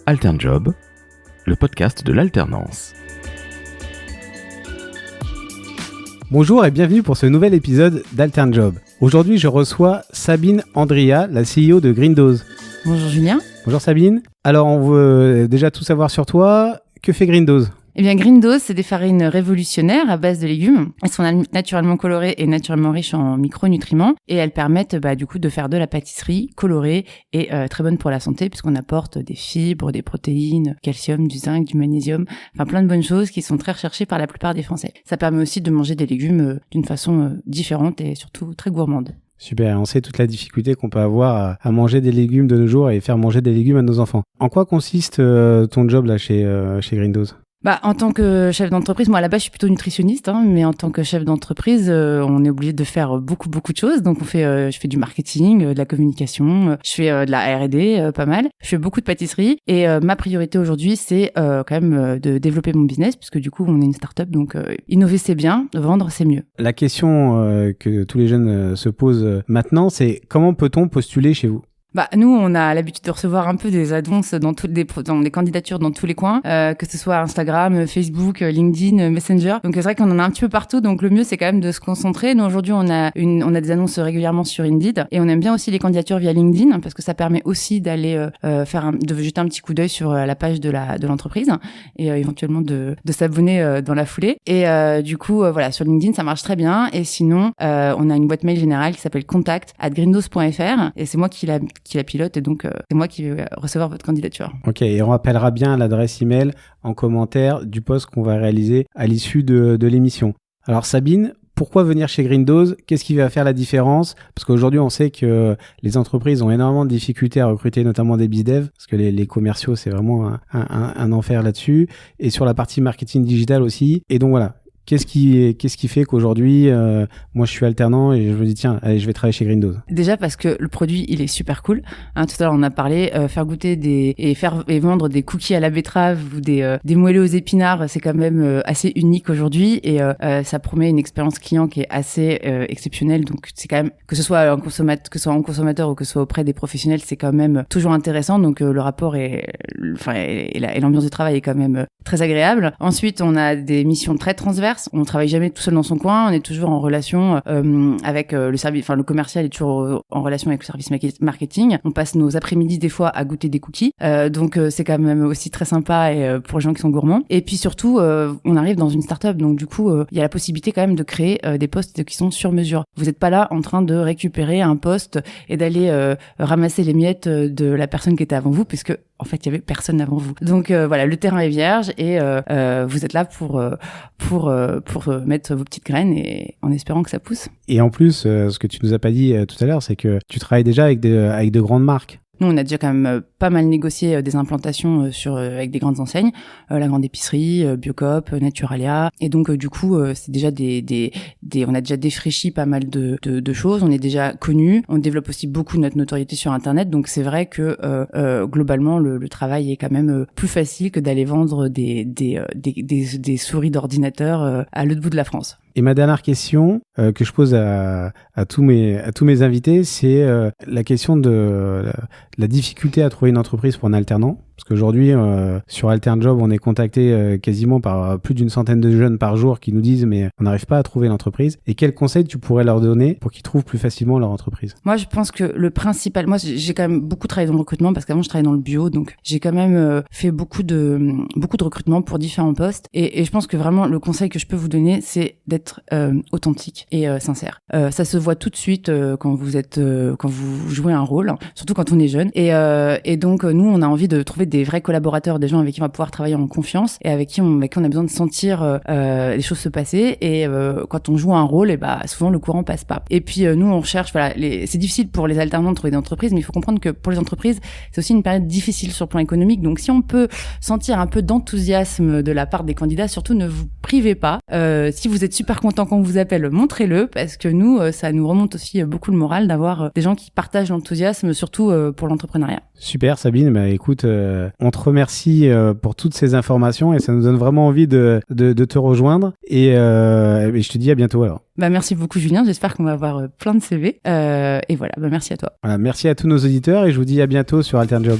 AlternJob, le podcast de l'alternance. Bonjour et bienvenue pour ce nouvel épisode d'AlternJob. Aujourd'hui, je reçois Sabine Andria, la CEO de Grindose. Bonjour Julien. Bonjour Sabine. Alors, on veut déjà tout savoir sur toi. Que fait Grindose ? Eh bien, Grindose, c'est des farines révolutionnaires à base de légumes. Elles sont naturellement colorées et naturellement riches en micronutriments et elles permettent du coup de faire de la pâtisserie colorée et très bonne pour la santé puisqu'on apporte des fibres, des protéines, calcium, du zinc, du magnésium, enfin plein de bonnes choses qui sont très recherchées par la plupart des Français. Ça permet aussi de manger des légumes d'une façon différente et surtout très gourmande. Super, on sait toute la difficulté qu'on peut avoir à manger des légumes de nos jours et faire manger des légumes à nos enfants. En quoi consiste ton job là chez Grindose ? En tant que chef d'entreprise, moi à la base je suis plutôt nutritionniste, mais en tant que chef d'entreprise, on est obligé de faire beaucoup de choses. Donc je fais du marketing, de la communication, je fais de la R&D, pas mal. Je fais beaucoup de pâtisserie et ma priorité aujourd'hui c'est quand même de développer mon business puisque du coup on est une start-up, donc innover c'est bien, vendre c'est mieux. La question que tous les jeunes se posent maintenant, c'est comment peut-on postuler chez vous ? Nous, on a l'habitude de recevoir un peu des annonces dans les candidatures dans tous les coins, que ce soit Instagram, Facebook, LinkedIn, Messenger. Donc c'est vrai qu'on en a un petit peu partout. Donc le mieux, c'est quand même de se concentrer. Nous aujourd'hui, on a des annonces régulièrement sur Indeed et on aime bien aussi les candidatures via LinkedIn parce que ça permet aussi d'aller de jeter un petit coup d'œil sur la page de l'entreprise et éventuellement de s'abonner dans la foulée. Et du coup, sur LinkedIn, ça marche très bien. Et sinon, on a une boîte mail générale qui s'appelle contact@grindose.fr et c'est moi qui la pilote et donc c'est moi qui vais recevoir votre candidature. Ok, et on rappellera bien l'adresse email en commentaire du post qu'on va réaliser à l'issue de l'émission. Alors Sabine, pourquoi venir chez Grindose ? Qu'est-ce qui va faire la différence ? Parce qu'aujourd'hui, on sait que les entreprises ont énormément de difficultés à recruter, notamment des bizdev, parce que les commerciaux, c'est vraiment un enfer là-dessus. Et sur la partie marketing digital aussi. Et donc voilà. Qu'est-ce qui fait qu'aujourd'hui, moi je suis alternant et je me dis tiens, allez, je vais travailler chez Grindose. Déjà parce que le produit il est super cool. Tout à l'heure on a parlé faire goûter et vendre des cookies à la betterave ou des moelleux aux épinards, c'est quand même assez unique aujourd'hui et ça promet une expérience client qui est assez exceptionnelle. Donc c'est quand même que ce soit en consommateur ou que ce soit auprès des professionnels, c'est quand même toujours intéressant. Donc le rapport et l'ambiance de travail est quand même très agréable. Ensuite on a des missions très transverses. On travaille jamais tout seul dans son coin, on est toujours en relation avec le service, le commercial est toujours en relation avec le service marketing. On passe nos après-midi des fois à goûter des cookies, donc c'est quand même aussi très sympa et pour les gens qui sont gourmands. Et puis surtout, on arrive dans une start-up, donc du coup, il y a la possibilité quand même de créer des postes qui sont sur mesure. Vous n'êtes pas là en train de récupérer un poste et d'aller ramasser les miettes de la personne qui était avant vous, puisque en fait, il y avait personne avant vous. Donc le terrain est vierge et vous êtes là pour mettre vos petites graines et en espérant que ça pousse. Et en plus, ce que tu nous as pas dit tout à l'heure, c'est que tu travailles déjà avec de grandes marques. Nous, on a déjà quand même pas mal négocié des implantations avec des grandes enseignes, la grande épicerie, Biocoop, Naturalia. Et donc, du coup, c'est déjà on a déjà défraîchi pas mal de choses. On est déjà connus. On développe aussi beaucoup notre notoriété sur Internet. Donc, c'est vrai que globalement, le travail est quand même plus facile que d'aller vendre des souris d'ordinateur à l'autre bout de la France. Et ma dernière question que je pose à tous mes invités, c'est la question de la difficulté à trouver une entreprise pour un alternant. Parce qu'aujourd'hui, sur AlternJob, on est contacté quasiment par plus d'une centaine de jeunes par jour qui nous disent mais on n'arrive pas à trouver l'entreprise. Et quels conseils tu pourrais leur donner pour qu'ils trouvent plus facilement leur entreprise ? Moi, je pense que le principal... Moi, j'ai quand même beaucoup travaillé dans le recrutement parce qu'avant, je travaillais dans le bio. Donc, j'ai quand même fait beaucoup de recrutement pour différents postes. Et je pense que vraiment, le conseil que je peux vous donner, c'est d'être authentique et sincère. Ça se voit tout de suite quand vous jouez un rôle, surtout quand on est jeune. Et donc, nous, on a envie de trouver des vrais collaborateurs, des gens avec qui on va pouvoir travailler en confiance et avec qui on a besoin de sentir les choses se passer. Et quand on joue un rôle, souvent le courant passe pas. Et puis nous, on recherche, c'est difficile pour les alternants de trouver des entreprises, mais il faut comprendre que pour les entreprises, c'est aussi une période difficile sur le plan économique. Donc si on peut sentir un peu d'enthousiasme de la part des candidats, surtout ne vous privez pas. Si vous êtes super content quand on vous appelle, montrez-le, parce que nous, ça nous remonte aussi beaucoup le moral d'avoir des gens qui partagent l'enthousiasme, surtout pour l'entrepreneuriat. Super Sabine, écoute, on te remercie pour toutes ces informations et ça nous donne vraiment envie de te rejoindre et je te dis à bientôt alors. Merci beaucoup Julien, j'espère qu'on va avoir plein de CV et voilà, merci à toi. Voilà, merci à tous nos auditeurs et je vous dis à bientôt sur AlternJob.